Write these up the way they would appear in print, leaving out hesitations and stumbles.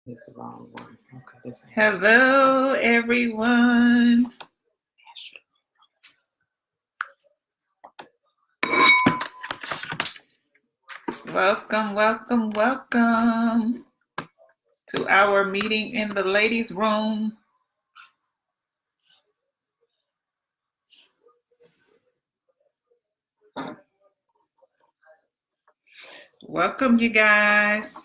It's the wrong one. Okay, this ain't. Hello, everyone. Welcome, welcome, welcome to our meeting in the ladies' room. Welcome, you guys.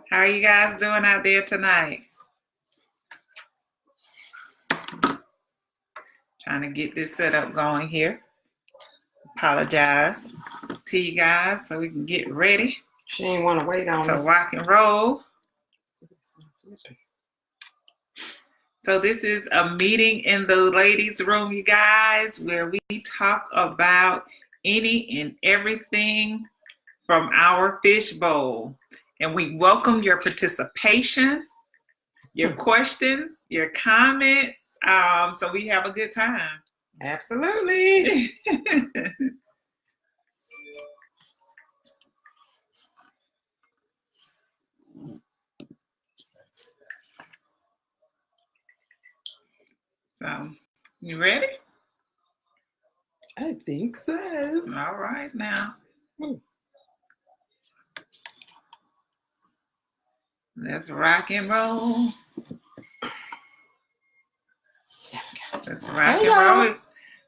How are you guys doing out there tonight? Trying to get this setup going here. Apologize to you guys so we can get ready. She ain't want to wait on to us. rock and roll. So this is a meeting in the ladies' room, you guys, where we talk about any and everything from our fishbowl. And we welcome your participation, your questions, your comments, so we have a good time. Absolutely. So, you ready? I think so. All right now. Let's rock and roll. Let's rock and roll.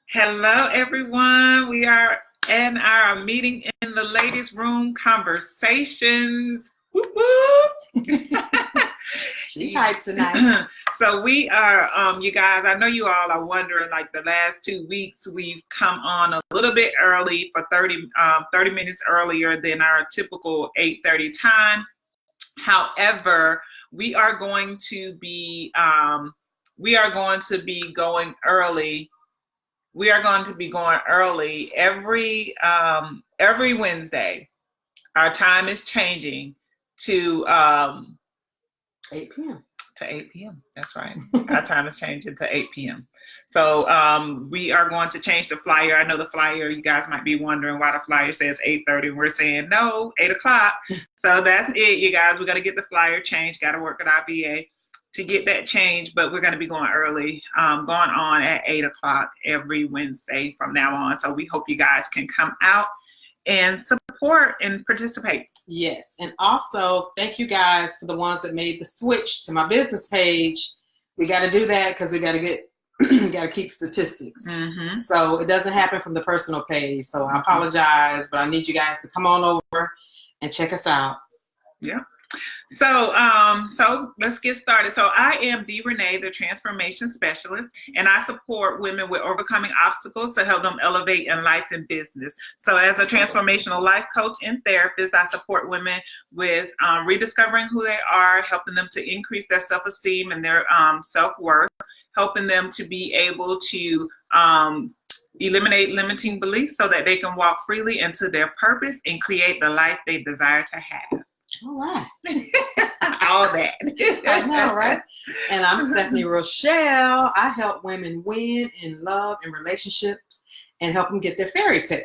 Hello, everyone. We are in our meeting in the ladies' room conversations. Whoop, whoop. She hyped tonight. So we are, you guys, I know you all are wondering, like the last 2 weeks, we've come on a little bit early for 30 minutes earlier than our typical 8:30 time. However, we are going to be going early. We are going to be going early every Wednesday. Our time is changing to 8 p.m. to 8 p.m. That's right. Our time is changing to 8 p.m. So we are going to change the flyer. I know the flyer, you guys might be wondering why the flyer says 8:30. We're saying no, 8 o'clock. So that's it, you guys. We're going to get the flyer changed. Got to work with our VA to get that changed, but we're going to be going early, going on at 8 o'clock every Wednesday from now on. So we hope you guys can come out and support and participate. Yes, and also thank you guys for the ones that made the switch to my business page. We got to do that because we got to get, got to keep statistics. Mm-hmm. So it doesn't happen from the personal page. So I apologize, but I need you guys to come on over and check us out. Yeah. So let's get started. So I am D.Renee, the transformation specialist, and I support women with overcoming obstacles to help them elevate in life and business. So as a transformational life coach and therapist, I support women with rediscovering who they are, helping them to increase their self-esteem and their self-worth, helping them to be able to eliminate limiting beliefs so that they can walk freely into their purpose and create the life they desire to have. All right. All that. I know, right? And I'm Stephanie Rochelle. I help women win in love and relationships and help them get their fairy tale.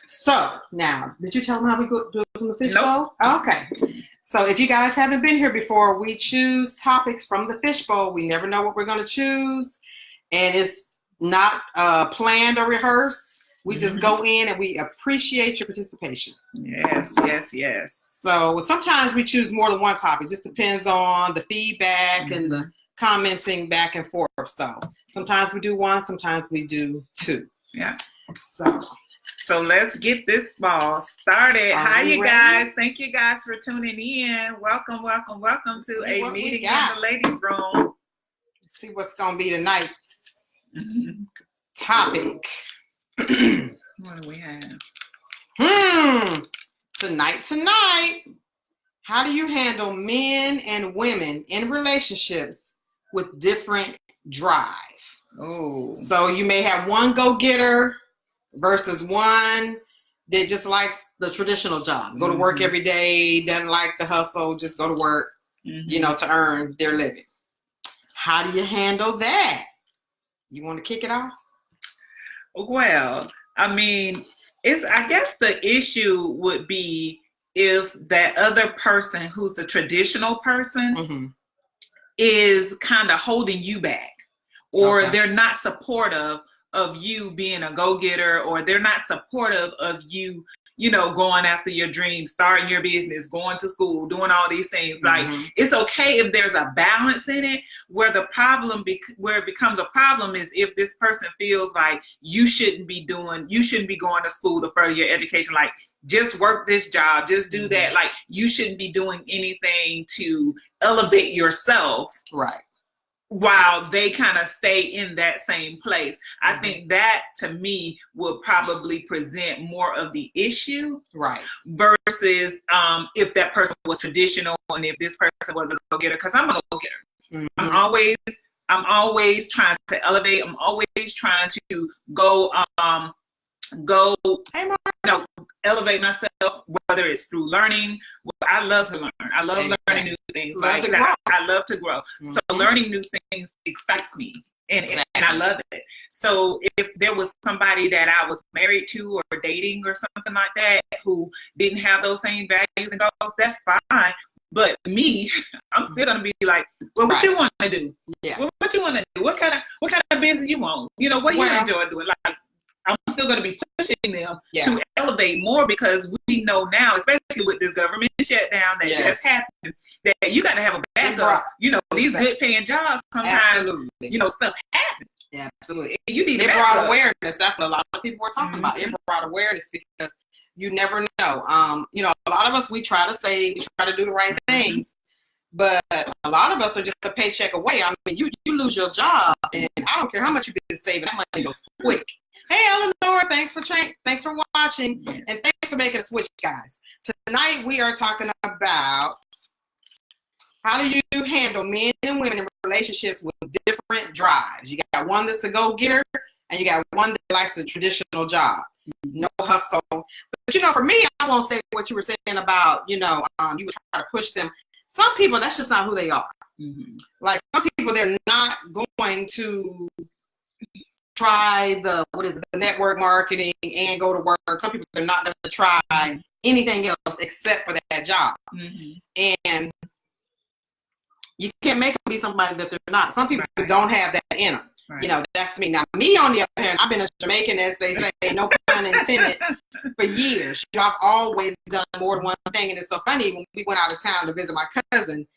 So now, did you tell them how we go do it from the fishbowl? Nope. Okay. So if you guys haven't been here before, we choose topics from the fishbowl. We never know what we're going to choose. And it's not planned or rehearsed. We just go in and we appreciate your participation. Yes, yes, yes. So sometimes we choose more than one topic. It just depends on the feedback and the commenting back and forth. So sometimes we do one, sometimes we do two. Yeah. So let's get this ball started. Hi, you ready? guys. Thank you guys for tuning in. Welcome, welcome, welcome to a meeting in the ladies' room. Let's see what's going to be tonight's topic. What do we have? Tonight, how do you handle men and women in relationships with different drive? Oh. So you may have one go-getter versus one that just likes the traditional job. Go to work every day, doesn't like the hustle, just go to work, to earn their living. How do you handle that? You want to kick it off? Well, I mean, I guess the issue would be if that other person who's the traditional person Mm-hmm. is kind of holding you back, or Okay. they're not supportive of you being a go-getter, or they're not supportive of you, you know, going after your dreams, starting your business, going to school, doing all these things. Like, it's okay if there's a balance in it. Where the problem, where it becomes a problem is if this person feels like you shouldn't be going to school to further your education. Like, just work this job, just do that. Like, you shouldn't be doing anything to elevate yourself. Right. While they kind of stay in that same place. I think that, to me, would probably present more of the issue. Right. Versus if that person was traditional and if this person was a go-getter. Because I'm a go-getter. I'm always trying to elevate. I'm always trying to go elevate myself, whether it's through learning. I love to learn. I love learning new things. I love to grow. So learning new things excites me, and I love it. So if there was somebody that I was married to or dating or something like that who didn't have those same values and goals, that's fine. But me, I'm still gonna be like, well, what you want to do? Yeah. Well, what you want to do? What kind of business you want? You know, what do you enjoy doing? Like, I'm still going to be pushing them to elevate more, because we know now, especially with this government shutdown that just happened, that you got to have a backup. You know, these good paying jobs, sometimes, you know, stuff happens. Yeah, absolutely. You need it brought awareness. That's what a lot of people were talking about. It brought awareness because you never know. You know, a lot of us, we try to save, we try to do the right things. But a lot of us are just a paycheck away. I mean, you lose your job, and I don't care how much you've been saving, that money goes quick. Hey, Eleanor, thanks for watching, and thanks for making a switch, guys. Tonight we are talking about how do you handle men and women in relationships with different drives. You got one that's a go-getter, and you got one that likes a traditional job, no hustle. But you know, for me, I won't say what you were saying about, you know, you would try to push them. Some people, that's just not who they are. Like, some people, they're not going to try the network marketing and go to work. Some people are not going to try anything else except for that job. And you can't make them be somebody that they're not. Some people just don't have that in them. You know, that's me. Now, me, on the other hand, I've been a Jamaican, as they say, no pun intended, for years. I've always done more than one thing. And it's so funny, when we went out of town to visit my cousin,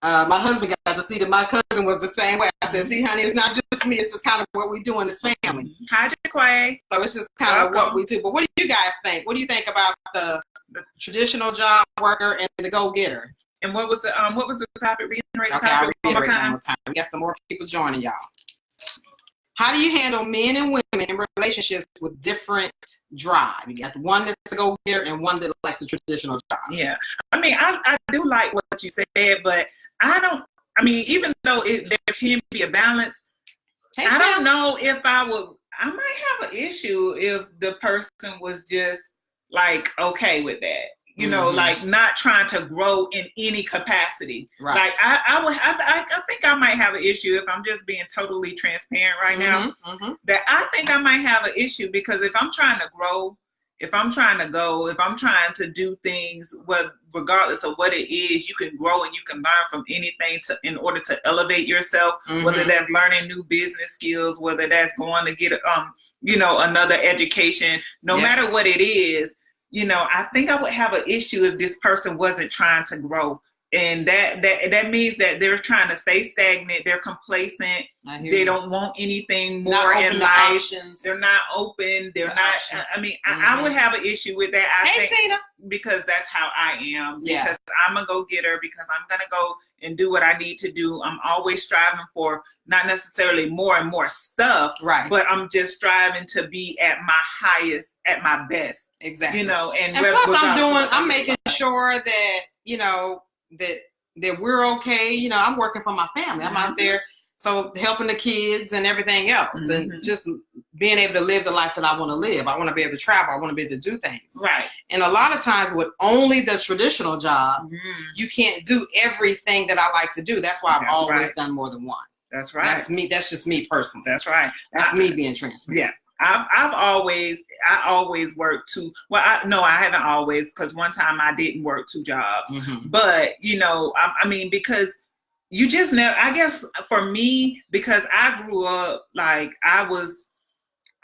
my husband got to see that my cousin was the same way. I said, see, honey, it's not just me. It's just kind of what we do in this family. Hi, Jaquay. So it's just kind of what we do. But what do you guys think? What do you think about the traditional job worker and the go-getter? And what was the topic? Reiterate the topic one more time. We got some more people joining y'all. How do you handle men and women in relationships with different drive? You got one that's a go-getter and one that likes the traditional job. Yeah. I mean, I do like what you said, but even though there can be a balance, I don't know if I might have an issue if the person was just like okay with that. You know, like not trying to grow in any capacity. Right. Like I think I might have an issue, if I'm just being totally transparent right now, that I think I might have an issue, because if I'm trying to grow, if I'm trying to do things, regardless of what it is, you can grow and you can learn from anything in order to elevate yourself, whether that's learning new business skills, whether that's going to get, another education, no matter what it is. You know, I think I would have an issue if this person wasn't trying to grow. And that means that they're trying to stay stagnant. They're complacent. They don't want anything more in life. They're not open. They're not. Options. I mean, I would have an issue with that. I think, Tina. Because that's how I am. Yeah. Because I'm a go-getter. Because I'm gonna go and do what I need to do. I'm always striving for not necessarily more and more stuff. Right. But I'm just striving to be at my highest, at my best. Exactly. You know, and plus I'm making sure that, you know, that we're okay. You know, I'm working for my family. I'm out there, so helping the kids and everything else, and just being able to live the life that I want to live. I want to be able to travel. I want to be able to do things. Right. And a lot of times with only the traditional job, you can't do everything that I like to do. That's why I've always done more than one. That's right. That's me. That's just me personally. That's right. That's me being transparent. Yeah. I always worked two. Well, I haven't always, because one time I didn't work two jobs. But I mean, because you just never. I guess for me, because I grew up like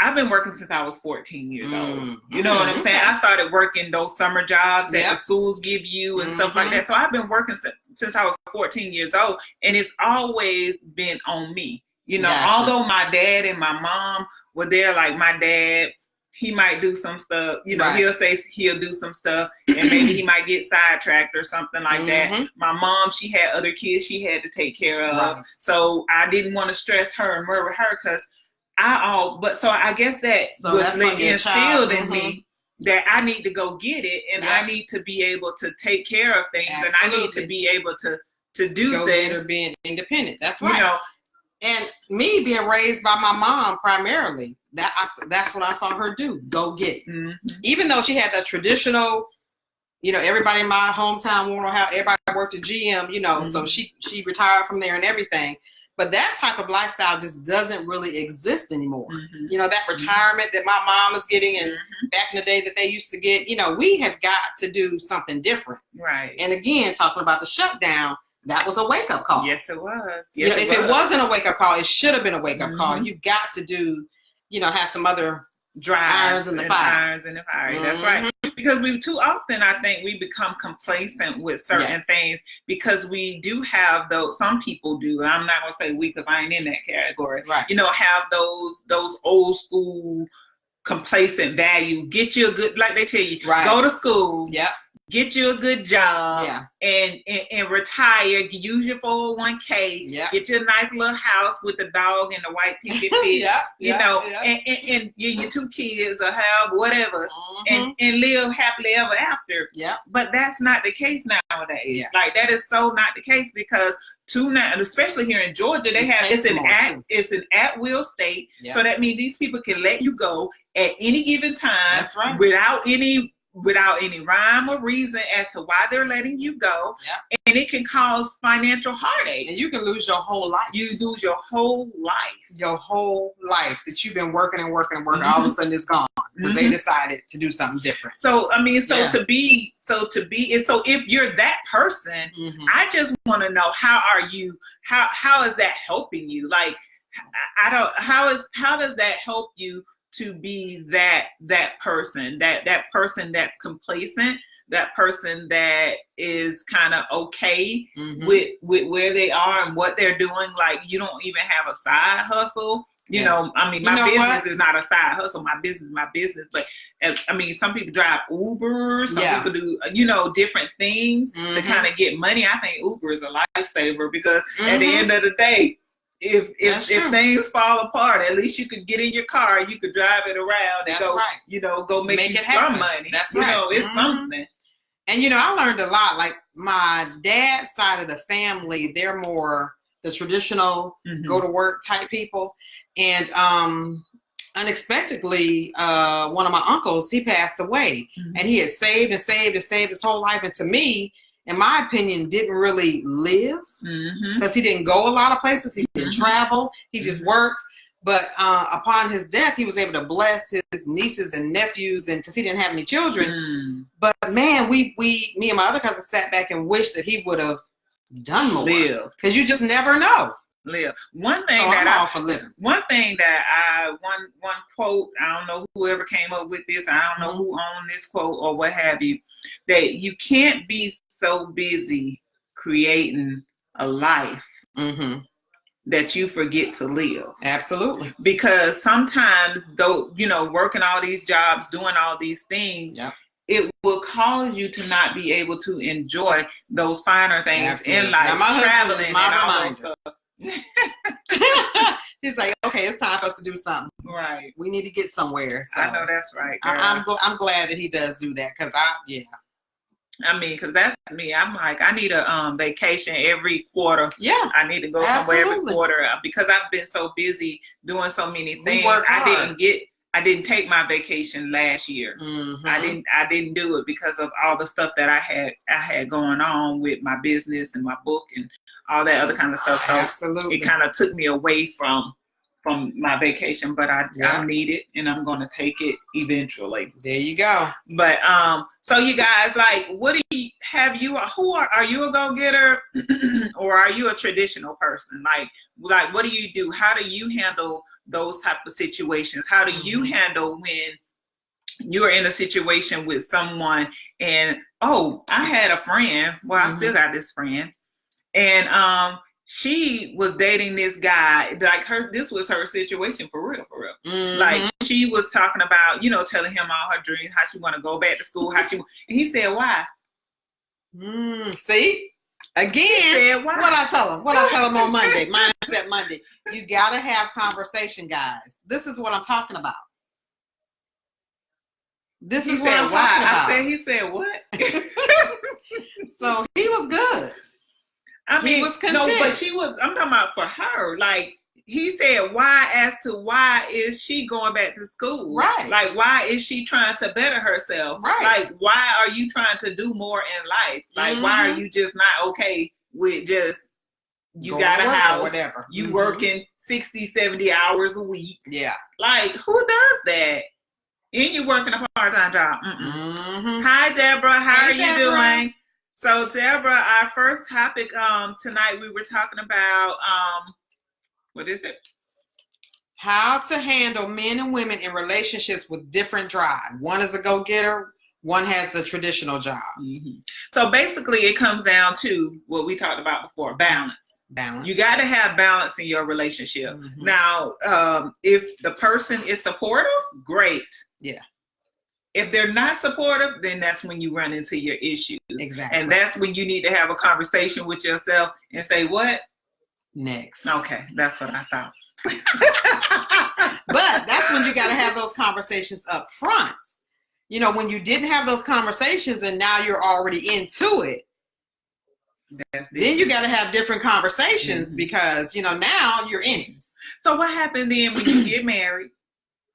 I've been working since I was 14 years old. You know what I'm saying? I started working those summer jobs that the schools give you and stuff like that. So I've been working since I was 14 years old, and it's always been on me. Although my dad and my mom were there, like my dad, he might do some stuff, he'll say he'll do some stuff and maybe he might get sidetracked or something like that. My mom, she had other kids she had to take care of. So I didn't want to stress her and worry her because so I guess that was instilled in me that I need to go get it and I need to be able to take care of things and I need to be able to do things. Or being independent. That's right. And me being raised by my mom primarily, that's what I saw her do. Go get it. Even though she had that traditional, everybody in my hometown, everybody worked at GM, so she retired from there and everything. But that type of lifestyle just doesn't really exist anymore. That retirement that my mom is getting and back in the day that they used to get, we have got to do something different. Right. And again, talking about the shutdown, that was a wake-up call. Yes, it was. If it wasn't a wake-up call, it should have been a wake-up call. You've got to do, have some other irons in the fire. That's right. Because we too often, I think, we become complacent with certain things because we do have those. Some people do. I'm not gonna say we because I ain't in that category. Right. Have those old school complacent values. Get you a good, like they tell you, go to school. Yeah. Get you a good job and retire. Use your 401k. Get you a nice little house with the dog and the white picket fence. And your two kids or have whatever and live happily ever after. But that's not the case nowadays. Like that is so not the case because especially here in Georgia, they have it's an at-will state. So that means these people can let you go at any given time without any rhyme or reason as to why they're letting you go. And it can cause financial heartache. And you can lose your whole life. You lose your whole life. Your whole life that you've been working and working and working, all of a sudden it's gone because they decided to do something different. So, I mean, so if you're that person, I just want to know, how is that helping you? Like, how does that help you to be that person that's complacent, that person that is kind of okay with where they are and what they're doing? Like you don't even have a side hustle. I mean, my business is not a side hustle. My business, but I mean, some people drive Uber. Some people do, different things to kind of get money. I think Uber is a lifesaver because at the end of the day, if things fall apart, at least you could get in your car, you could drive it around and go make you some money. That's right. It's something. And I learned a lot. Like my dad's side of the family, they're more the traditional go to work type people. And unexpectedly, one of my uncles, he passed away, and he had saved and saved and saved his whole life. And to me, in my opinion, didn't really live because he didn't go a lot of places. He didn't travel. He just worked. But upon his death, he was able to bless his nieces and nephews, and because he didn't have any children. But man, me and my other cousin sat back and wished that he would have done more. Because you just never know. Live. One thing one quote, I don't know whoever came up with this, I don't know who owned this quote or what have you, that you can't be so busy creating a life that you forget to live. Absolutely. Because sometimes though, working all these jobs, doing all these things, it will cause you to not be able to enjoy those finer things in life. Now, traveling and all those stuff. He's like, okay, it's time for us to do something. Right. We need to get somewhere. So I know that's right. I'm glad that he does do that because I mean, because that's me. I'm like, I need a vacation every quarter. Yeah. I need to go somewhere every quarter because I've been so busy doing so many things. I didn't take my vacation last year. I didn't do it because of all the stuff that I had going on with my business and my book and all that other kind of stuff. So it kind of took me away from from my vacation, but I need it, and I'm going to take it eventually. There you go. But so you guys, like, what do you have? Are you a go-getter or are you a traditional person? Like what do you do? How do you handle those type of situations? How do you handle when you're in a situation with someone and I had a friend. Well, I still got this friend, and she was dating this guy. Like this was her situation for real. Like she was talking about, telling him all her dreams, how she want to go back to school, and he said, "Why?" See, again, what I tell him on Monday, Mindset Monday. You gotta have conversation, guys. This is what I'm talking about. This is what I'm talking about. He said what? So he was good. I mean, he was content. No, but I'm talking about for her. Like, he said, why, as to why is she going back to school? Right. Like, why is she trying to better herself? Right. Like, why are you trying to do more in life? Like, why are you just not okay with just, you got a house, whatever. You working 60, 70 hours a week. Yeah. Like, who does that? And you working a part-time job. Hi, Deborah. How are you doing? So, Deborah, our first topic tonight, we were talking about, what is it? How to handle men and women in relationships with different drive. One is a go-getter. One has the traditional job. So, basically, it comes down to what we talked about before, balance. Balance. You got to have balance in your relationship. Now, if the person is supportive, great. Yeah. If they're not supportive, then that's when you run into your issues. Exactly. And that's when you need to have a conversation with yourself and say, what? Next. Okay, that's what I thought. But that's when you got to have those conversations up front. When you didn't have those conversations and now you're already into it, then you got to have different conversations because, now you're in it. So what happened then when you get married?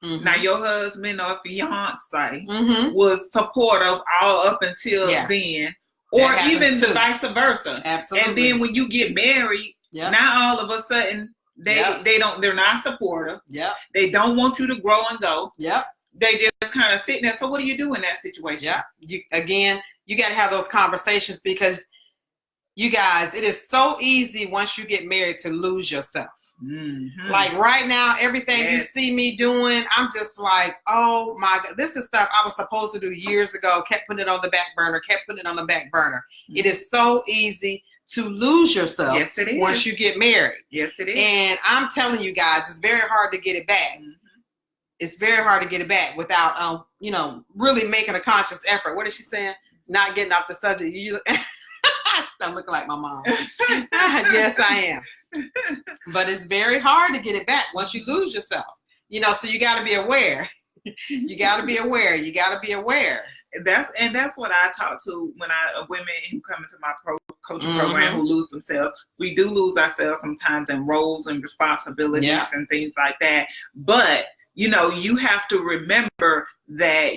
Now your husband or fiance was supportive all up until then, or even vice versa. Absolutely. And then when you get married, now all of a sudden they're not supportive. Yep. They don't want you to grow and go. Yep. They just kind of sitting there. So what do you do in that situation? Yeah. You got to have those conversations because you guys, it is so easy once you get married to lose yourself. Like right now, everything you see me doing, I'm just like, oh my God, this is stuff I was supposed to do years ago, kept putting it on the back burner. It is so easy to lose yourself. Yes, it is. Once you get married. Yes, it is. And I'm telling you guys, it's very hard to get it back. It's very hard to get it back without, really making a conscious effort. What is she saying? Not getting off the subject. I'm looking like my mom. Yes, I am. But it's very hard to get it back once you lose yourself. So you got to be aware. You got to be aware. That's what I talk to when women who come into my coaching program who lose themselves. We do lose ourselves sometimes in roles and responsibilities and things like that. But you have to remember that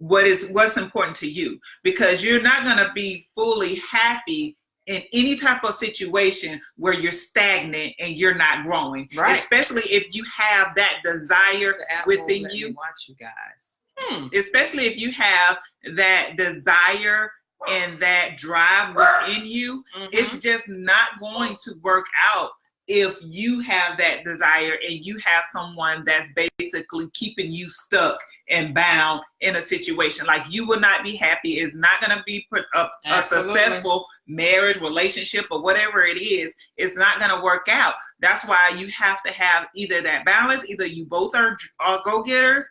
what's important to you, because you're not going to be fully happy in any type of situation where you're stagnant and you're not growing, right? Especially if you have that desire within you. Watch you guys. Especially if you have that desire and that drive within you, it's just not going to work out if you have that desire and you have someone that's basically keeping you stuck and bound in a situation. Like, you will not be happy. It's not going to be a successful marriage, relationship, or whatever it is. It's not going to work out. That's why you have to have either that balance, either you both are go-getters,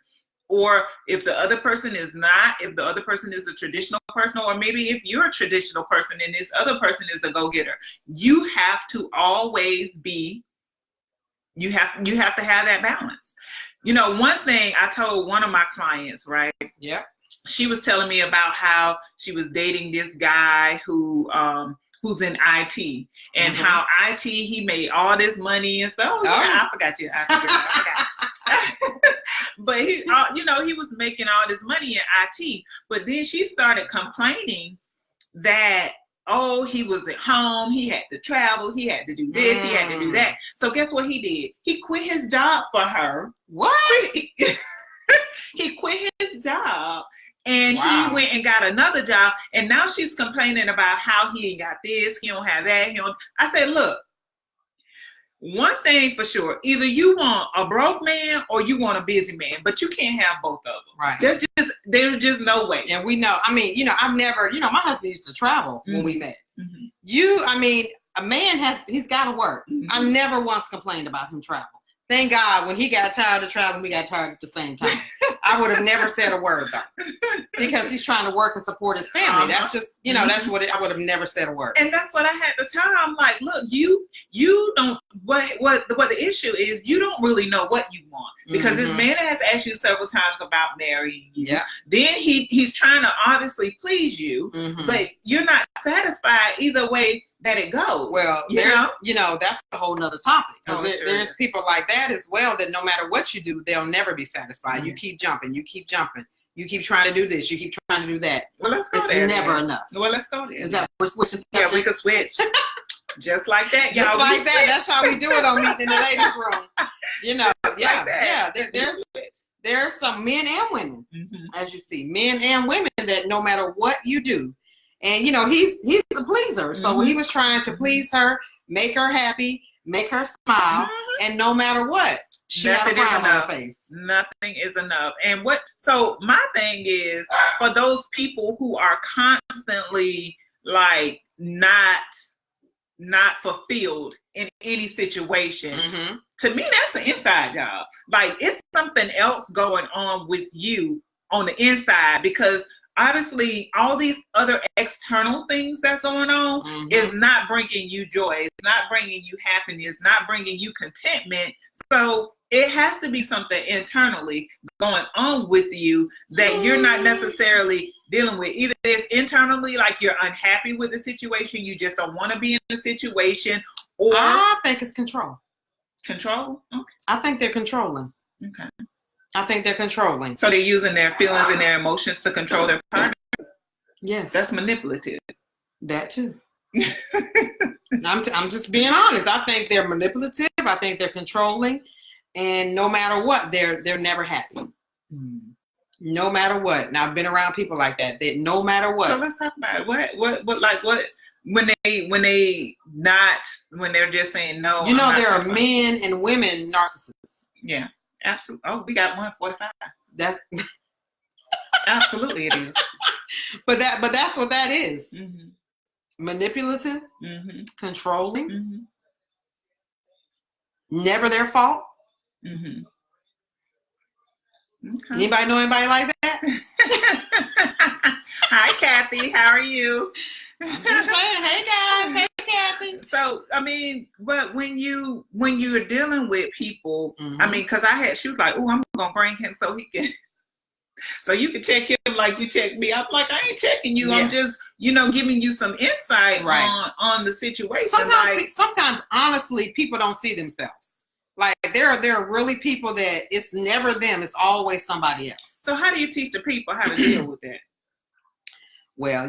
or if the other person is not, if the other person is a traditional person, or maybe if you're a traditional person and this other person is a go-getter, you have to always be, you have to have that balance. One thing I told one of my clients, right? Yeah. She was telling me about how she was dating this guy who's in IT, and how IT, he made all this money and stuff. I forgot you. I forgot. But he was making all this money in IT. But then she started complaining that oh, he was at home, he had to travel, he had to do this, he had to do that. So guess what he did? He quit his job for her. What? He quit his job and he went and got another job, and now she's complaining about how he ain't got this, he don't have that. I said, look, one thing for sure, either you want a broke man or you want a busy man, but you can't have both of them. Right. There's just no way. And we know, I mean, I've never, my husband used to travel when we met. A man he's got to work. I never once complained about him travel. Thank God, when he got tired of traveling, we got tired at the same time. I would have never said a word though, because he's trying to work and support his family. That's just, that's what I would have never said a word. And that's what I had to tell him. I'm like, look, you don't. What the issue is, you don't really know what you want, because this man has asked you several times about marrying you. Yeah. Then he's trying to obviously please you, but you're not satisfied either way that it goes. Well, that's a whole nother topic. Because there's people like that as well, that no matter what you do, they'll never be satisfied. You keep jumping. You keep trying to do this. You keep trying to do that. Well, let's go it's there. It's never enough. Well, let's go there. Is that we're switching subjects? Yeah, we can switch. Just like that. Just like that. That's how we do it on Meeting in the Ladies Room. There's some men and women, as you see, men and women, that no matter what you do, and he's a pleaser. So he was trying to please her, make her happy, make her smile, and no matter what, she had a frown on her face. Nothing is enough. And so my thing is, for those people who are constantly like not fulfilled in any situation, to me, that's an inside job. Like, it's something else going on with you on the inside, because obviously all these other external things that's going on is not bringing you joy. It's not bringing you happiness, not bringing you contentment. So it has to be something internally going on with you that you're not necessarily dealing with. Either it's internally, like you're unhappy with the situation, you just don't want to be in the situation, or I think it's control. Control? Okay. I think they're controlling. Okay. I think they're controlling. So they're using their feelings and their emotions to control their partner? Yes. That's manipulative. That too. I'm just being honest. I think they're manipulative. I think they're controlling. And no matter what, they're never happy. No matter what. Now, I've been around people like that. That no matter what. So let's talk about it. What when they're just saying no. There are men and women narcissists. Yeah, absolutely. Oh, we got 145. That's absolutely it is. But that's what that is. Manipulative, controlling, never their fault. Okay. Anybody know anybody like that? Hi, Kathy. How are you? I'm just saying, hey guys, hey Kathy. So, I mean, but when you're dealing with people, I mean, because she was like, oh, I'm gonna bring him so he can, so you can check him like you check me. I'm like, I ain't checking you. Yeah. I'm just, giving you some insight on the situation. Sometimes, honestly, people don't see themselves. Like there are really people that it's never them, it's always somebody else. So how do you teach the people how to deal with that? Well,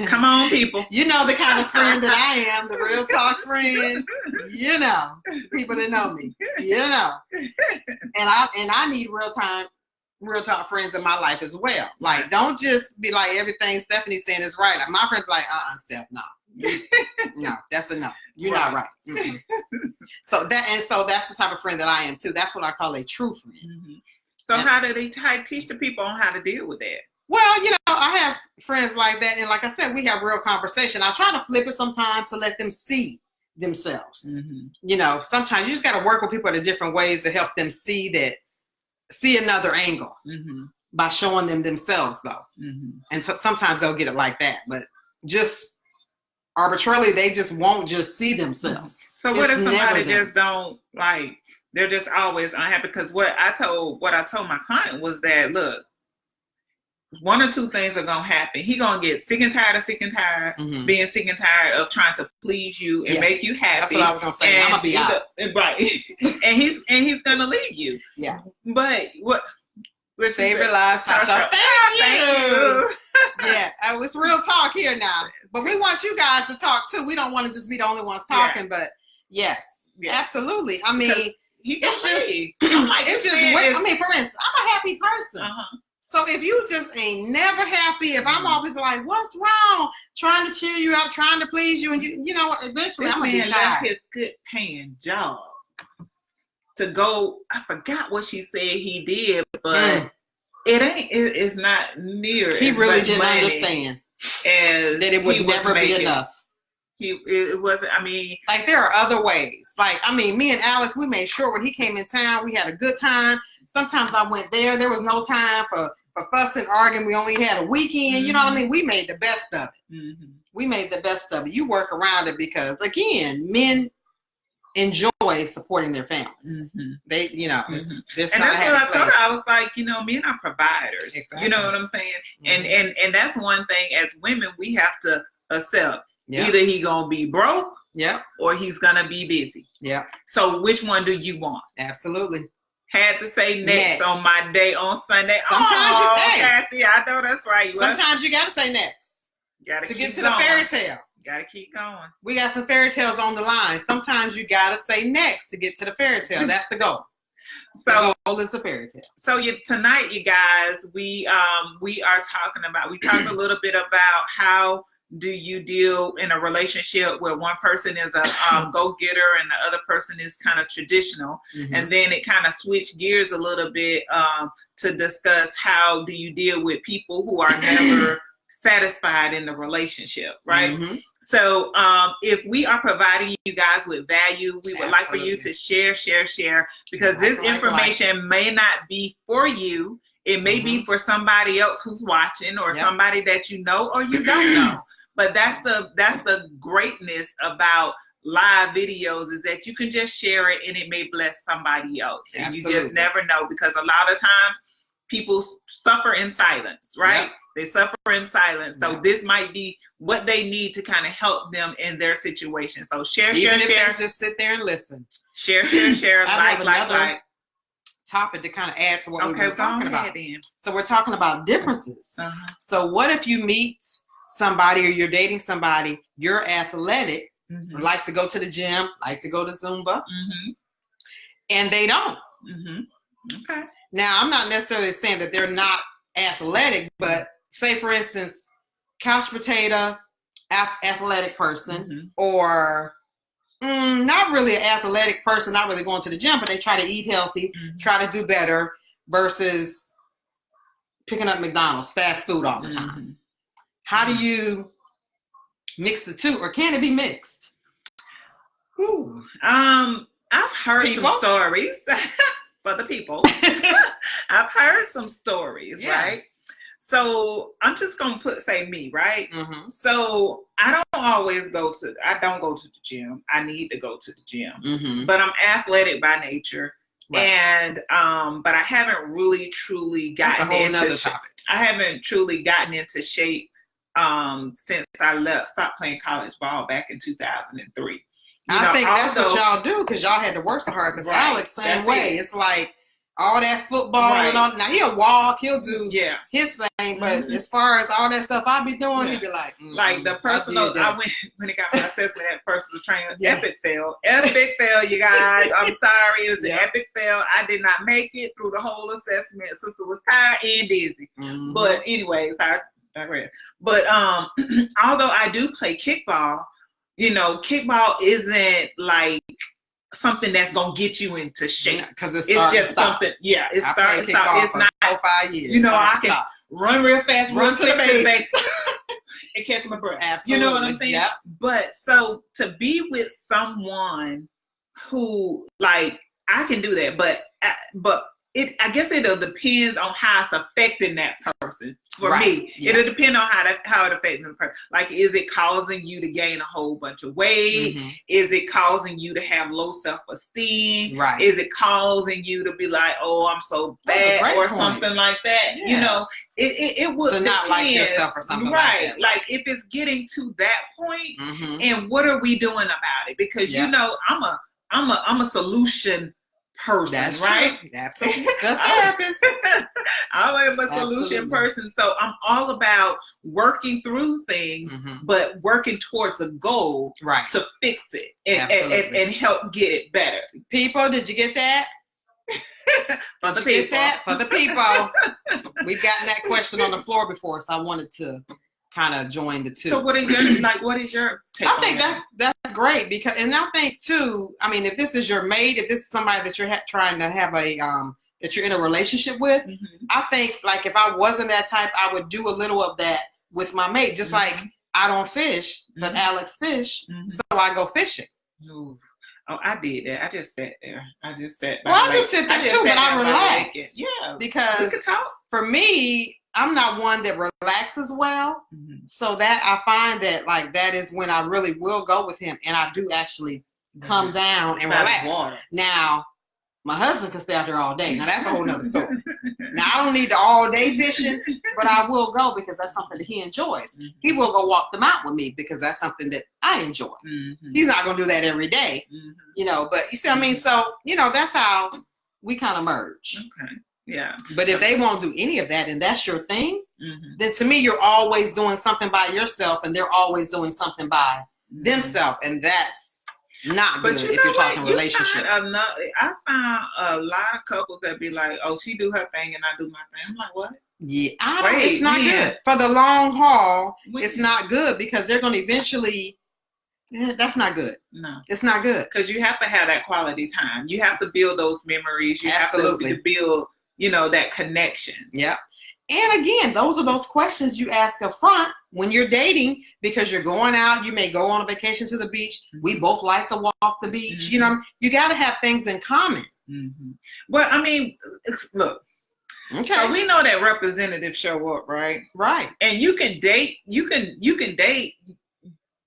come on, people. The kind of friend that I am, the real talk friend. The people that know me. And I need real talk friends in my life as well. Like, don't just be like everything Stephanie's saying is right. My friends be like, Steph, no. No, that's a no. You're not right. So that's the type of friend that I am too. That's what I call a true friend. So how do they teach the people on how to deal with that? Well, I have friends like that, and like I said, we have real conversation. I try to flip it sometimes to let them see themselves. Sometimes you just got to work with people in different ways to help them see another angle by showing them themselves, though. And so sometimes they'll get it like that, but just arbitrarily, they just won't just see themselves. So what if somebody just don't like? They're just always unhappy? Because what I told my client was that, look, one or two things are gonna happen. He gonna get sick and tired, being sick and tired of trying to please you and make you happy. That's what I was gonna say. I'm gonna be out. Right. and he's gonna leave you. Yeah. But Favorite live talk show. Thank you. Yeah, it's real talk here now. But we want you guys to talk too. We don't want to just be the only ones talking, but yes, absolutely. I mean, it's just, I mean, for instance, I'm a happy person. So if you just ain't never happy, if I'm always like, what's wrong? Trying to cheer you up, trying to please you, and you know, eventually I'm going to be tired. His good paying job to go, I forgot what she said he did, but it's not near. He really didn't understand that it would never be enough. It wasn't, I mean. Like, there are other ways. Like, I mean, me and Alice, we made sure when he came in town, we had a good time. Sometimes I went there. There was no time for fussing, arguing. We only had a weekend. You know what I mean? We made the best of it. We made the best of it. You work around it because, again, men enjoy supporting their families. They, you know, it's and that's what I told her. I was like, you know, men are providers. Exactly. You know what I'm saying? And that's one thing as women we have to accept. Either he gonna be broke, or he's gonna be busy. So which one do you want? Absolutely. Had to say next on my day on Sunday. Sometimes Kathy, I know that's right. Sometimes you gotta say next. To get to the fairy tale. Gotta keep going. We got some fairy tales on the line. Sometimes you gotta say next to get to the fairy tale. That's the goal. So the goal is the fairy tale. So tonight, you guys, we are talking about. We talked a little bit about how do you deal in a relationship where one person is a go-getter and the other person is kind of traditional, and then it kind of switched gears a little bit to discuss how do you deal with people who are never satisfied in the relationship, right? So if we are providing you guys with value, we would like for you to share, because this information may not be for you. It may be for somebody else who's watching, or somebody that you know or you don't know. But that's the greatness about live videos, is that you can just share it and it may bless somebody else. And you just never know, because a lot of times people suffer in silence, right? They suffer in silence. So this might be what they need to kind of help them in their situation. So share. Just sit there and listen. Share. like. Topic to kind of add to what we were talking about. So we're talking about differences. So what if you meet somebody or you're dating somebody, you're athletic, like to go to the gym, like to go to Zumba, and they don't. Okay. Now, I'm not necessarily saying that they're not athletic, but say, for instance, couch potato, athletic person, or not really an athletic person, not really going to the gym, but they try to eat healthy, try to do better, versus picking up McDonald's, fast food all the time. How do you mix the two, or can it be mixed? I've heard some stories for the people. I've heard some stories, right? So I'm just gonna say me, right? So I don't go to the gym. I need to go to the gym, but I'm athletic by nature, and but I haven't really truly gotten into shape. I haven't truly gotten into shape since I stopped playing college ball back in 2003. I think that's what y'all do, because y'all had to work so hard. Because Alex, same way. It's like all that football and all. Now he'll walk, he'll do his thing, but as far as all that stuff I be doing, he'd be like, like the personal. I went when it got my assessment at personal trainer. Epic fail, you guys. I'm sorry, it was an epic fail. I did not make it through the whole assessment. Sister was tired and dizzy, but anyways, I digress. But although I do play kickball, you know, kickball isn't like something that's gonna get you into shape, because it's just something. It starts. It's not 4-5 years. You know, I can run real fast, run to the base, and catch my breath. Absolutely. You know what I'm saying? But so to be with someone who, like, I can do that, but I guess it'll depends on how it's affecting that person. For me, it'll depend on how it affects the person. Like, is it causing you to gain a whole bunch of weight? Is it causing you to have low self-esteem? Is it causing you to be like, oh, I'm so fat, or something like that? You know, it would depend. Not like yourself or something like that. Like if it's getting to that point, and what are we doing about it? Because you know, I'm a solution person, That's right? True. Absolutely. The therapist. I'm a solution person. So I'm all about working through things, but working towards a goal to fix it and help get it better. People, did you get that? For the people. For the people. We've gotten that question on the floor before, so I wanted to kind of join the two. So what is your take I think that's great because, and I think too, I mean, if this is your mate, if this is somebody that you're trying to have that you're in a relationship with, I think like if I wasn't that type, I would do a little of that with my mate. Just like I don't fish, but Alex fish, so I go fishing. Ooh. Oh, I did that. I just sat there. I just sat. Well, I just sit there too, but I relax. Yeah, because we could talk. For me, I'm not one that relaxes well, so that I find that like that is when I really will go with him, and I do actually come down and relax. Now, my husband can stay out there all day. Now that's a whole nother story. Now I don't need the all day fishing, but I will go because that's something that he enjoys. He will go walk them out with me because that's something that I enjoy. He's not gonna do that every day, you know. But you see what I mean? So you know that's how we kind of merge. Okay. Yeah. But if they won't do any of that and that's your thing, then to me you're always doing something by yourself and they're always doing something by themselves, and that's not good if you're talking relationship. I found a lot of couples that be like, "Oh, she do her thing and I do my thing." I'm like, "What?" Yeah, it's not good for the long haul. It's not good because they're going to eventually. That's not good. No, it's not good because you have to have that quality time. You have to build those memories. You have to build, you know, that connection. Yeah. And again, those are those questions you ask up front when you're dating, because you're going out. You may go on a vacation to the beach. We both like to walk the beach. You know, you got to have things in common. Well, I mean, look. Okay. So we know that representatives show up, right? Right. And you can date. You can date.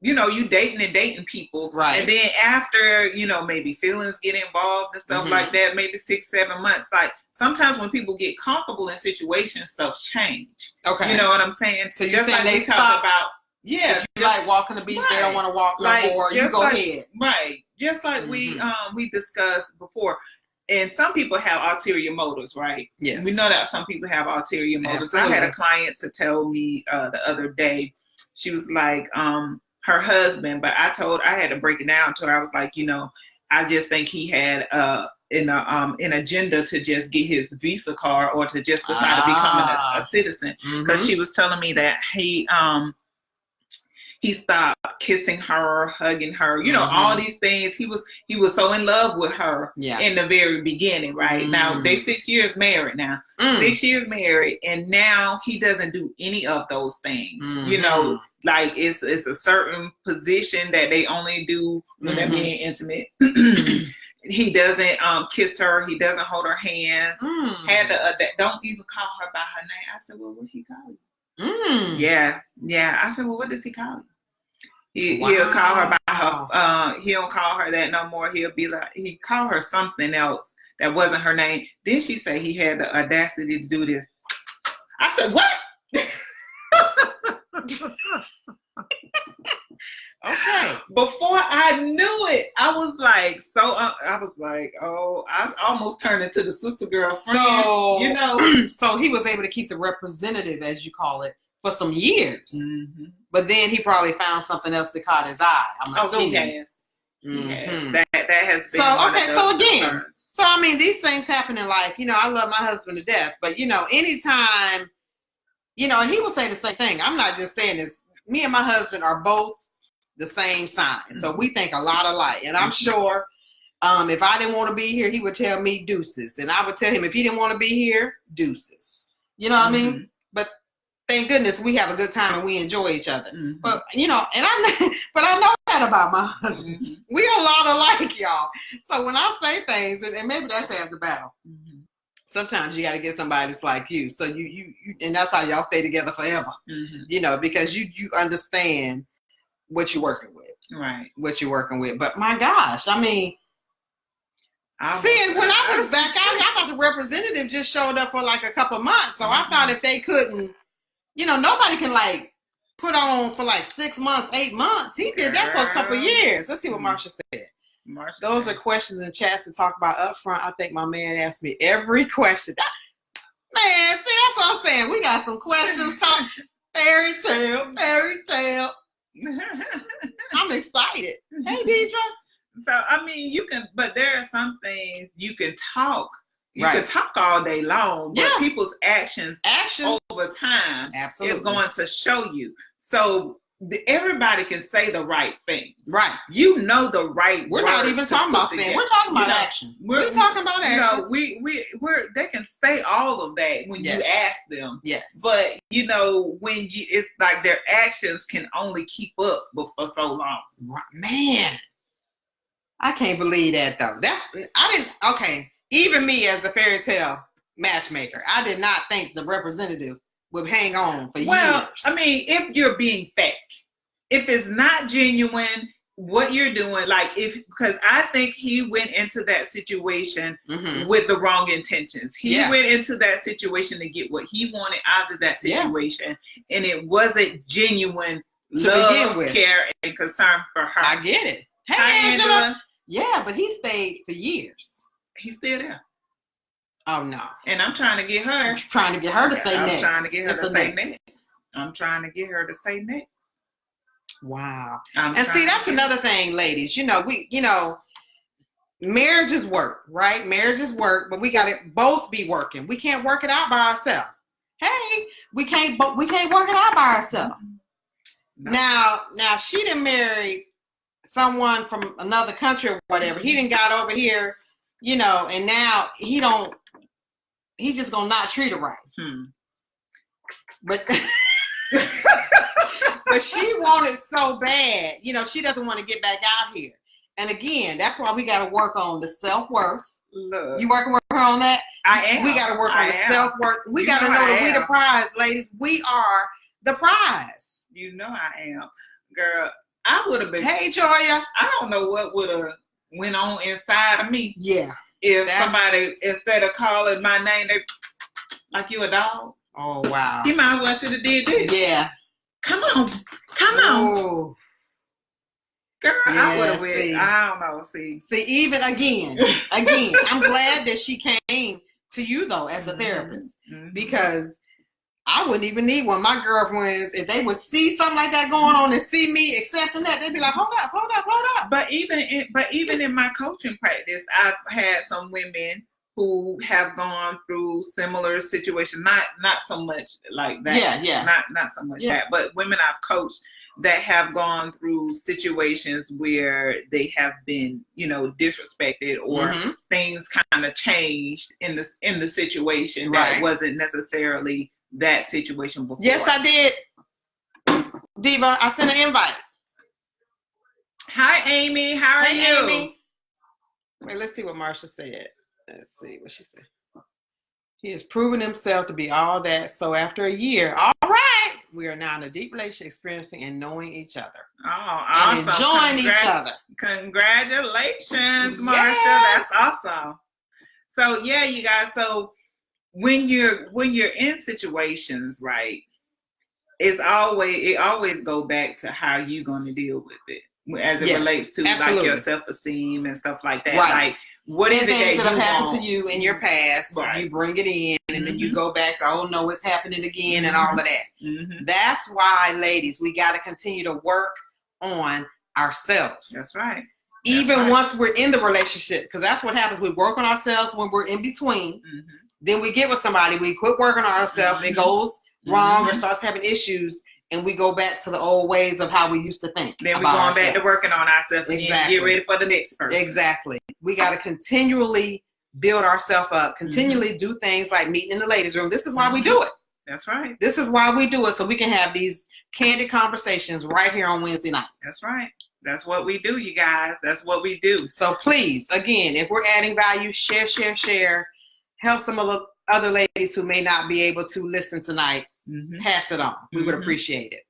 You know, you dating people. Right. And then after, you know, maybe feelings get involved and stuff like that, maybe 6-7 months. Like sometimes when people get comfortable in situations, stuff change. Okay. You know what I'm saying? So you're saying they stop about, if you like walking the beach, they don't want to walk no more. You go ahead. Right. Just like we discussed before. And some people have ulterior motives, right? Yes. We know that some people have ulterior motives. Absolutely. I had a client to tell me the other day, she was like, her husband, but I had to break it down to her. I was like, you know, I just think he had an agenda to just get his Visa card or to just to try to become a citizen. Because she was telling me that he stopped kissing her, hugging her, you know, all these things. He was so in love with her in the very beginning, right? Now they 6 years married now. 6 years married, and now he doesn't do any of those things. You know, like it's a certain position that they only do when they're being intimate. He doesn't kiss her. He doesn't hold her hand. Don't even call her by her name. I said, well, what he call you? Yeah. I said, well, what does he call you? He'll call her by her. He don't call her that no more. He'll be like, he call her something else that wasn't her name. Then she said he had the audacity to do this. I said, what? Okay. Before I knew it, I was like, oh, I almost turned into the sister girlfriend. So, you know. So he was able to keep the representative, as you call it, for some years. But then he probably found something else that caught his eye. I'm assuming. He has. Yes. That has been so again, concerns. So I mean, these things happen in life. You know, I love my husband to death, but you know, anytime, you know, and he will say the same thing. I'm not just saying this. Me and my husband are both the same sign, so we think a lot alike. And I'm sure if I didn't want to be here, he would tell me deuces, and I would tell him if he didn't want to be here, deuces. You know what I mean? But thank goodness we have a good time and we enjoy each other. But you know, and I know that about my husband. We a lot alike, y'all. So when I say things, and maybe that's half the battle. Sometimes you got to get somebody that's like you. So you and that's how y'all stay together forever. You know, because you understand what you're working with. Right. What you're working with. But my gosh, I mean, when I was back out, I thought the representative just showed up for like a couple months. So I thought if they couldn't, you know, nobody can like put on for like 6 months, 8 months. He did that for a couple years. Let's see what Marsha said. Marsha Those said. are questions and chats to talk about up front. I think my man asked me every question. Man, see, that's what I'm saying. We got some questions. Talk fairy tale. I'm excited. Hey, Deidre. So, I mean, you can, but there are some things you can talk. You Right. can talk all day long, but Yeah. people's actions over time Absolutely. is going to show you. So everybody can say the right thing. Right. You know the right We're not even talking about saying. We're talking about action. We're talking about action. We're they can say all of that when you ask them. Yes. But you know, when you, it's like their actions can only keep up for so long. Man, I can't believe that though. Okay. Even me as the fairy tale matchmaker, I did not think the representative would hang on for years. Well, I mean, if you're being fake, if it's not genuine, what you're doing, because I think he went into that situation with the wrong intentions. He went into that situation to get what he wanted out of that situation, and it wasn't genuine love, care, and concern for her. I get it. Hey, Hi, Angela. Yeah, but he stayed for years. He's still there. Oh no! And I'm trying to get her. to say next. I'm trying to get her to say next. I'm trying to get her to say next. Wow. And see, that's another thing, ladies. Marriage is work, right? Marriage is work, but we got to both be working. We can't work it out by ourselves. Hey, we can't work it out by ourselves. No. Now she didn't marry someone from another country or whatever. He didn't got over here, and now he's just gonna not treat her right. But but she wanted so bad, she doesn't want to get back out here. And again, that's why we got to work on the self-worth. Look, you working on that? I am. We got to work on the self-worth. We got to know that we the prize, ladies. We are the prize. You know I am, girl. I would have been. Hey, Joya. I don't know what would have went on inside of me. Yeah. If somebody, instead of calling my name, they like you a dog. Oh wow. He might as well should have did this. Yeah. Come on. Oh. Girl, yeah, I would have went. I don't know. See, even again, I'm glad that she came to you though as a therapist, because I wouldn't even need one. My girlfriends, if they would see something like that going on and see me accepting that, they'd be like, hold up. But even in my coaching practice, I've had some women who have gone through similar situations, not so much like that. Yeah. Not so much that, but women I've coached that have gone through situations where they have been, disrespected or things kind of changed in the situation that wasn't necessarily that situation before. Yes, I did. Diva, I sent an invite. Hi, Amy. How are you? Amy. Wait, let's see what Marsha said. Let's see what she said. He has proven himself to be all that. So after a year, all right, we are now in a deep relationship, experiencing and knowing each other. Oh, awesome. And enjoying each other. Congratulations, Marsha. Yes. That's awesome. So yeah, you guys. So when you're in situations, right, it always go back to how you're going to deal with it as it relates to like your self-esteem and stuff like that. Right. Like, what is it that have happened to you in your past? Right. You bring it in, and then you go back to, oh no, it's happening again, and all of that. That's why, ladies, we got to continue to work on ourselves. That's right. Even once we're in the relationship, because that's what happens. We work on ourselves when we're in between. Then we get with somebody, we quit working on ourselves, it goes wrong or starts having issues, and we go back to the old ways of how we used to think. Then we're going back to working on ourselves and get ready for the next person. Exactly. We got to continually build ourselves up, continually do things like meeting in the ladies' room. This is why we do it. That's right. This is why we do it, so we can have these candid conversations right here on Wednesday nights. That's right. That's what we do, you guys. That's what we do. So please, again, if we're adding value, share. Help some of the other ladies who may not be able to listen tonight. Pass it on. We would appreciate it.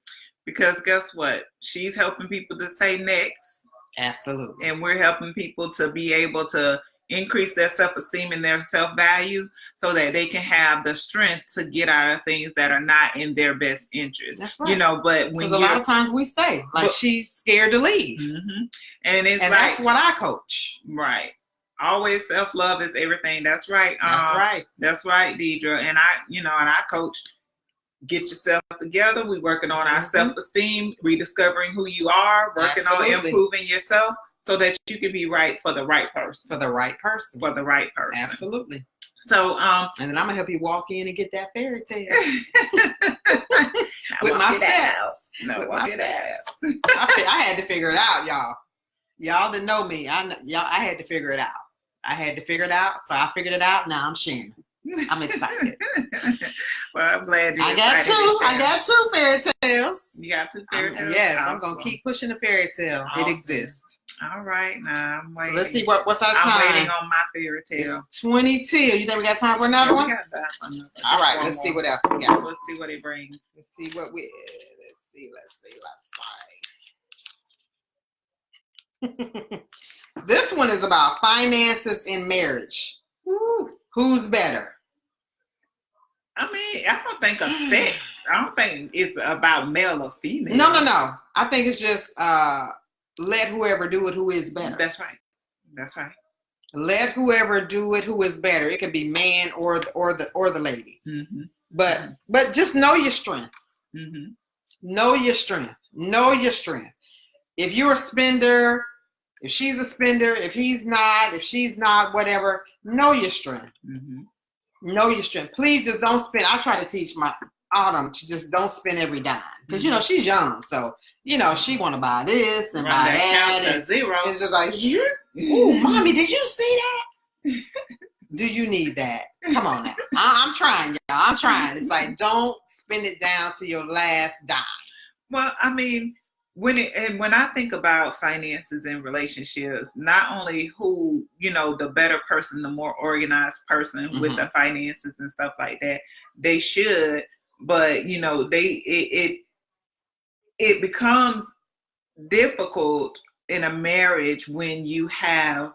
Because guess what? She's helping people to say next. Absolutely. And we're helping people to be able to increase their self-esteem and their self-value so that they can have the strength to get out of things that are not in their best interest. That's right. You know, but when a lot of times we stay, like she's scared to leave. Mm-hmm. And that's what I coach. Right. Always self-love is everything. That's right. That's right. That's right, Deidre. And I coach, get yourself together. We're working on our self-esteem, rediscovering who you are, working on improving yourself so that you can be right for the right person. For the right person. For the right person. Absolutely. So, and then I'm gonna help you walk in and get that fairy tale with my steps. With my steps. I had to figure it out, y'all. Y'all that know me, I had to figure it out. So I figured it out. Now I'm sharing. I'm excited. Well, I'm glad you're excited. I got two fairy tales. You got two fairy tales? Yes, I'm gonna keep pushing the fairy tale. Awesome. It exists. All right, now I'm waiting. So let's see what's our time. I'm waiting on my fairy tale. It's 22. You think we got time for another one? We got time for another. All right, let's see what else we got. Let's see what it brings. Let's see. This one is about finances in marriage. Woo. Who's better? I mean, I don't think of sex. I don't think it's about male or female. No. I think it's just let whoever do it who is better. That's right. Let whoever do it who is better. It could be man or the lady. Mm-hmm. But just know your strength. Mm-hmm. Know your strength. If you're a spender, if she's a spender, if he's not, if she's not, whatever, know your strength. Mm-hmm. Know your strength. Please just don't spend. I try to teach my Autumn to just don't spend every dime. Because, she's young. So, she want to buy this and buy that. And zero. It's just like, ooh, mommy, did you see that? Do you need that? Come on now. I'm trying, y'all. I'm trying. It's like, don't spend it down to your last dime. Well, I mean, when I think about finances and relationships, not only who, the better person, the more organized person with the finances and stuff like that, they should, but it becomes difficult in a marriage when you have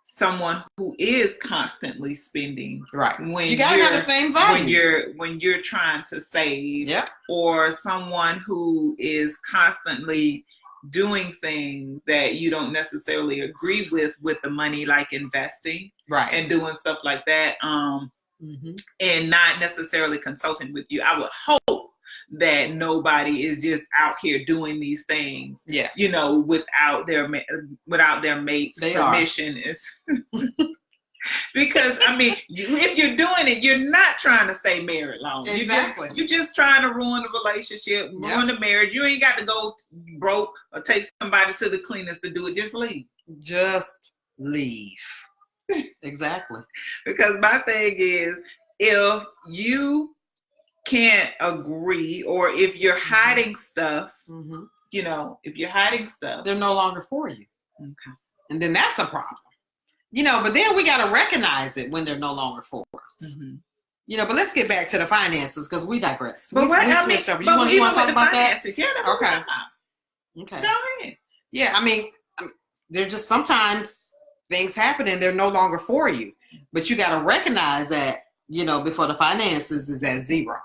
someone who is constantly spending. Right. When you gotta have the same values. When you're trying to save. Yep. Or someone who is constantly doing things that you don't necessarily agree with the money, like investing. Right. And doing stuff like that. And not necessarily consulting with you. I would hope that nobody is just out here doing these things, without their mate's permission. Is because if you're doing it, you're not trying to stay married long. Exactly. You're just trying to ruin the relationship, ruin the marriage. You ain't got to go broke or take somebody to the cleaners to do it. Just leave. Just leave. Exactly. Because my thing is, if you can't agree, or if you're hiding stuff, if you're hiding stuff, they're no longer for you. Okay. And then that's a problem. But then we got to recognize it when they're no longer for us. But let's get back to the finances because we digress. We switched over. You want to talk about that? Yeah, okay. Go ahead. Yeah, they're just sometimes things happen and they're no longer for you. But you got to recognize that, before the finances is at zero.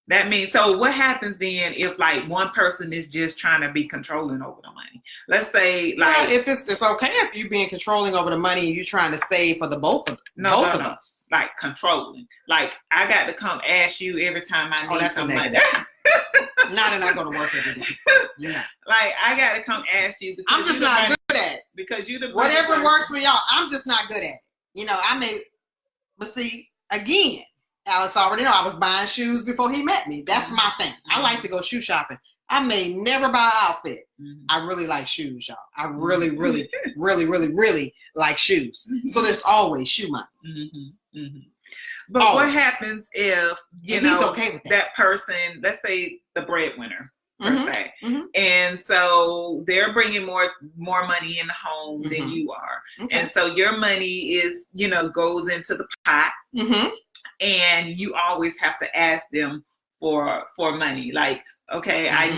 That means, so what happens then if like one person is just trying to be controlling over the money? Let's say if it's okay if you're being controlling over the money and you're trying to save for the both of us. Like controlling. Like I got to come ask you every time I need something like that. Not that I go to work every day. Yeah. Like I got to come ask you because I'm just not good at it. Because you the whatever works for y'all, I'm just not good at it. But see, again, Alex already know I was buying shoes before he met me. That's my thing. I like to go shoe shopping. I may never buy an outfit. I really like shoes, y'all. I really, really, really, really, really like shoes. So there's always shoe money. But always. What happens if, he's okay with that person, let's say the breadwinner, per se, and so they're bringing more money in the home than you are. Okay. And so your money is, goes into the pot. And you always have to ask them for money. Like, okay, I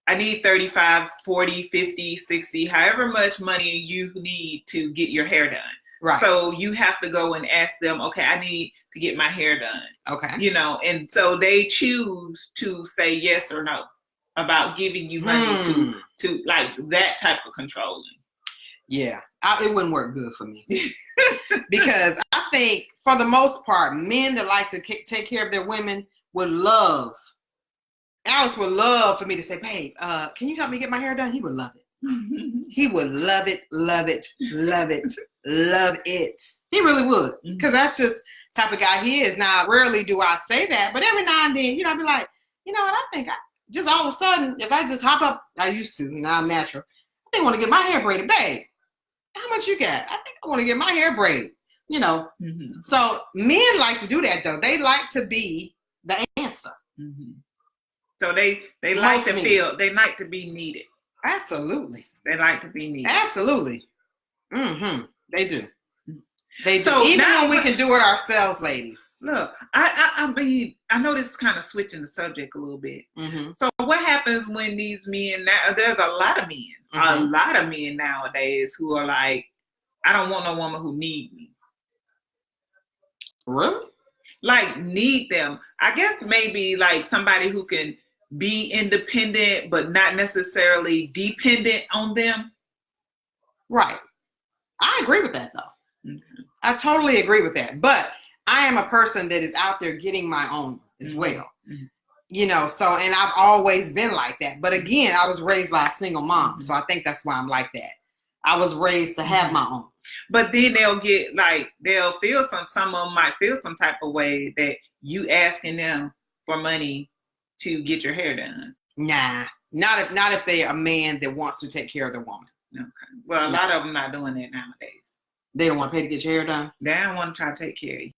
I need 35, 40, 50, 60, however much money you need to get your hair done. Right. So you have to go and ask them, okay, I need to get my hair done. Okay. You know, and so they choose to say yes or no about giving you money to like that type of controlling. Yeah, it wouldn't work good for me. Because I think for the most part, men that like to take care of their women would love, Alex would love for me to say, babe, can you help me get my hair done? He would love it. He would love it, love it, love it, love it. He really would. Because that's just the type of guy he is. Now, rarely do I say that, but every now and then, you know, I'd be like, you know what, I think just all of a sudden, if I just hop up, I used to, now I'm natural, I think I want to get my hair braided. Babe, how much you got? I think I want to get my hair braided. You know, so men like to do that though. They like to be the answer. So they like to feel, they like to be needed. Absolutely. They like to be needed. Absolutely. They do. They do. So even now, when we can do it ourselves, ladies. Look, I mean, I know this is kind of switching the subject a little bit. So what happens when these men, now there's a lot of men nowadays who are like, I don't want no woman who need me. Really? Like need them. I guess maybe like somebody who can be independent, but not necessarily dependent on them. Right. I agree with that though. I totally agree with that. But I am a person that is out there getting my own as well. You know, so, and I've always been like that. But again, I was raised by a single mom. So I think that's why I'm like that. I was raised to have my own. But then they'll get like, they'll feel some of them might feel some type of way that you asking them for money to get your hair done. Nah, not if they're a man that wants to take care of their woman. Okay. Well, a lot of them not doing that nowadays. They don't want to pay to get your hair done? They don't want to try to take care of you.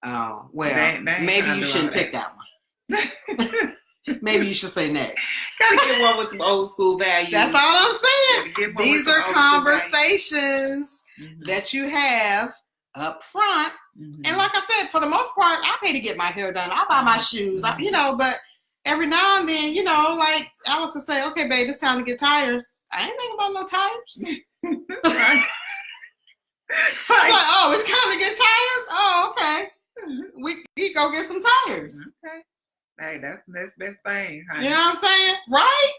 Oh, well, maybe you shouldn't pick that one. Maybe you should say next. Gotta get one with some old school values. That's all I'm saying. These are conversations that you have up front. And like I said, for the most part, I pay to get my hair done. I buy my shoes, you know, but every now and then, you know, like Alex will say, okay, babe, it's time to get tires. I ain't thinking about no tires. I'm like, oh, it's time to get tires? Oh, okay. We go get some tires. Okay. Hey, that's the best thing, honey. You know what I'm saying? Right?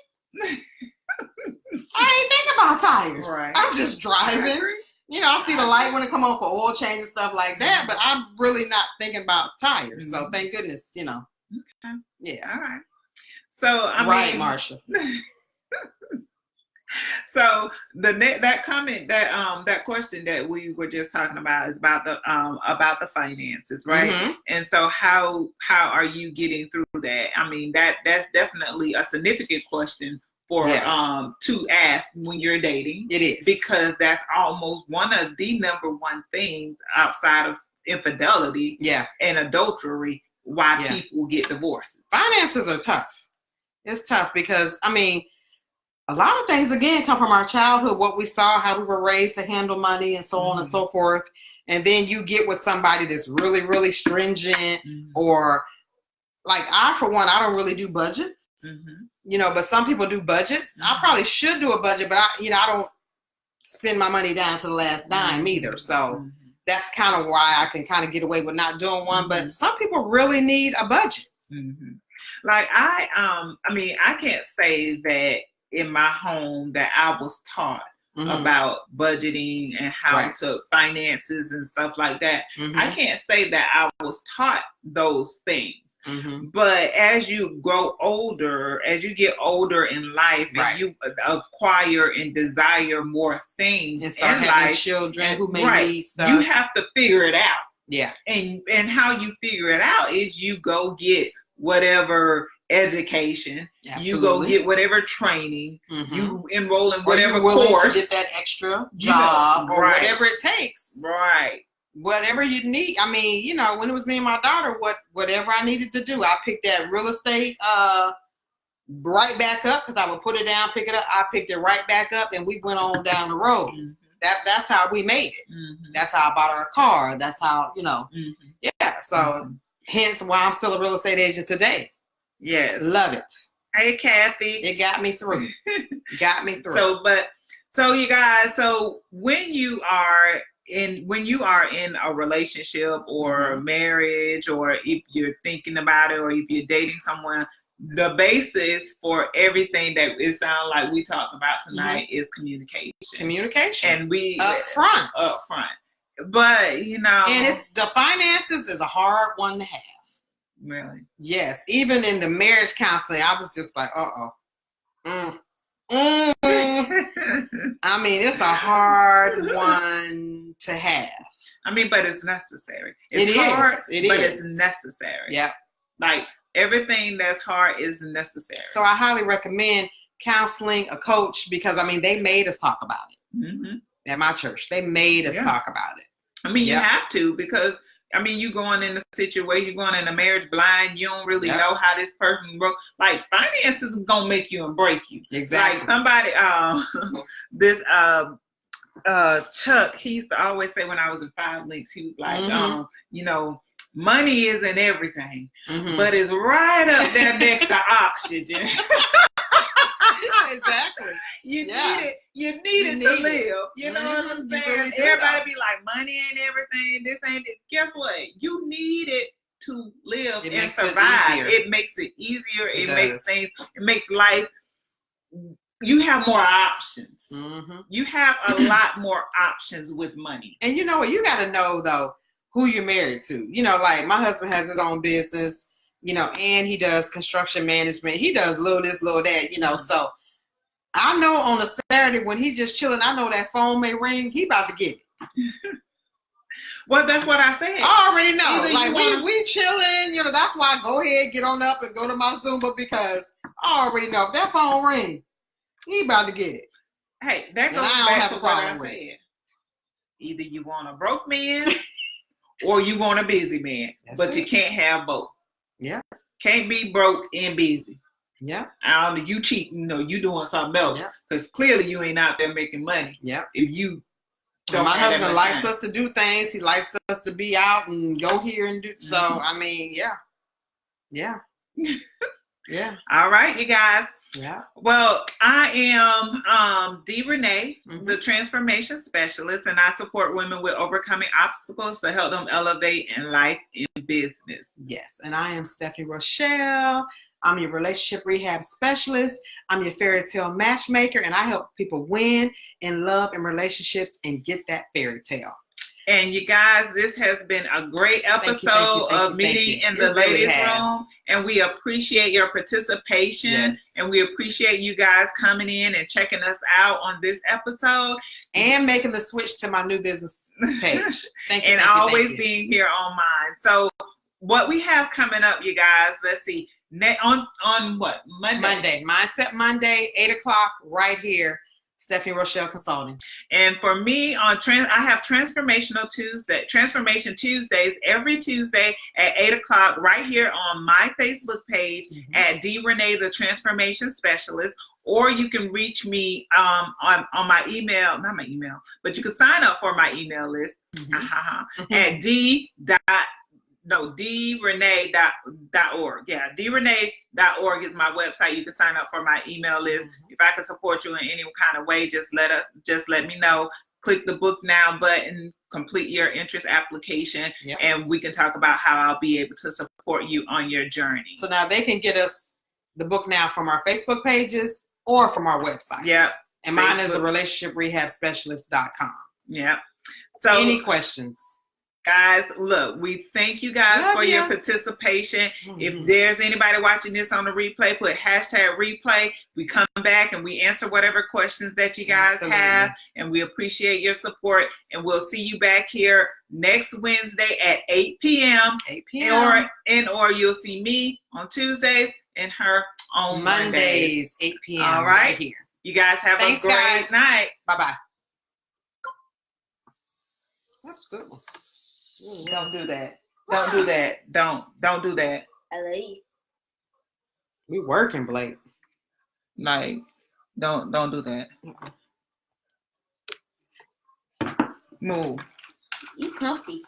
I ain't thinking about tires. Right. I'm just driving. You know, I see the light when it come on for oil change and stuff like that, but I'm really not thinking about tires. So thank goodness, you know. Okay. Yeah. All right. So I mean, Marsha. So that comment that question that we were just talking about is about the finances, right? And so how are you getting through that? I mean, that's definitely a significant question for to ask when you're dating. It is, because that's almost one of the number one things outside of infidelity and adultery why people get divorces. Finances are tough. It's tough because I mean, a lot of things, again, come from our childhood, what we saw, how we were raised to handle money and so on and so forth. And then you get with somebody that's really, really stringent or like for one, I don't really do budgets, you know, but some people do budgets. I probably should do a budget, but I don't spend my money down to the last dime either. So that's kind of why I can kind of get away with not doing one. But some people really need a budget. Like I mean, I can't say that in my home that I was taught about budgeting and how to finances and stuff like that. I can't say that I was taught those things. But as you grow older, as you get older in life, and you acquire and desire more things and start having children who may need stuff, you have to figure it out. Yeah. And how you figure it out is you go get whatever education, you go get whatever training, you enroll in whatever course to get that extra job or whatever it takes. Right. Whatever you need. I mean, you know, when it was me and my daughter, whatever I needed to do, I picked that real estate right back up because I would put it down, pick it up. I picked it right back up and we went on down the road. That's how we made it. That's how I bought our car. That's how, you know, So hence why I'm still a real estate agent today. Yes. Love it. Hey, Kathy. It got me through. Got me through. So you guys, so when you are in a relationship or marriage, or if you're thinking about it, or if you're dating someone, the basis for everything that it sounds like we talked about tonight is communication. Communication. And we up front. But and it's the finances is a hard one to have. Really? Yes. Even in the marriage counseling, I was just like, I mean, it's a hard one to have. I mean, but it's necessary. It's hard, but it's necessary. Yep. Like everything that's hard is necessary. So I highly recommend counseling, a coach, because I mean, they made us talk about it. At my church, they made us talk about it. I mean, you have to, because I mean, you going in a situation, you're going in a marriage blind. You don't really know how this person broke. Like finances is gonna make you and break you. Exactly. Like somebody, Chuck, he used to always say when I was in 5 Links, he was like, money isn't everything, but it's right up there next to oxygen. Exactly. You need it to live. You know what I'm saying? Really everybody be like, money ain't everything. This ain't it. Guess what? You need it to live and survive. It makes it easier. It makes things. It makes life. You have more options. You have a lot more options with money. And you know what? You got to know though who you're married to. You know, like my husband has his own business. And he does construction management. He does little this, little that, so I know on a Saturday when he just chilling, I know that phone may ring. He about to get it. Well, that's what I said. I already know. Like we chilling, that's why I go ahead, get on up and go to my Zumba, because I already know if that phone ring, he about to get it. Hey, that goes back to what I said. Either you want a broke man or you want a busy man. But you can't have both. Yeah. Can't be broke and busy. Yeah. You cheating, you doing something else. Because clearly you ain't out there making money. Yeah. If you don't. My husband likes us to do things. He likes us to be out and go here and do. So, I mean, yeah. Yeah. All right, you guys. Yeah. Well, I am D.Renee, the transformation specialist, and I support women with overcoming obstacles to help them elevate in life and business. Yes. And I am Stephanie Rochelle. I'm your relationship rehab specialist. I'm your fairy tale matchmaker, and I help people win in love and relationships and get that fairy tale. And you guys, this has been a great episode of Meeting in the Ladies Room. And we appreciate your participation. Yes. And we appreciate you guys coming in and checking us out on this episode. And making the switch to my new business page. Thank you. And always being here on mine. So what we have coming up, you guys, let's see. On what? Monday. Mindset Monday, 8 o'clock, right here. Stephanie Rochelle Consulting. And for me, I have Transformation Tuesdays every Tuesday at 8 o'clock right here on my Facebook page at D.Renee, the Transformation Specialist. Or you can reach me on my email, not my email, but you can sign up for my email list at DRenee.org. Yeah, DRenee.org is my website. You can sign up for my email list. If I can support you in any kind of way, just let me know. Click the book now button, complete your interest application, and we can talk about how I'll be able to support you on your journey. So now they can get us the book now from our Facebook pages or from our website. Yeah. And mine is the relationshiprehabspecialist.com. Yeah. So any questions? Guys, look, we thank you guys for your participation. If there's anybody watching this on the replay, put #replay. We come back and we answer whatever questions that you guys have. And we appreciate your support. And we'll see you back here next Wednesday at 8 p.m. 8 p.m. Or you'll see me on Tuesdays and her on Mondays. 8 p.m. All right. Here. You guys have a great night. Bye-bye. That's a good one. Don't do that. Don't do that. Don't do that. I love you. We working, Blake. Like, don't do that. Move. You comfy.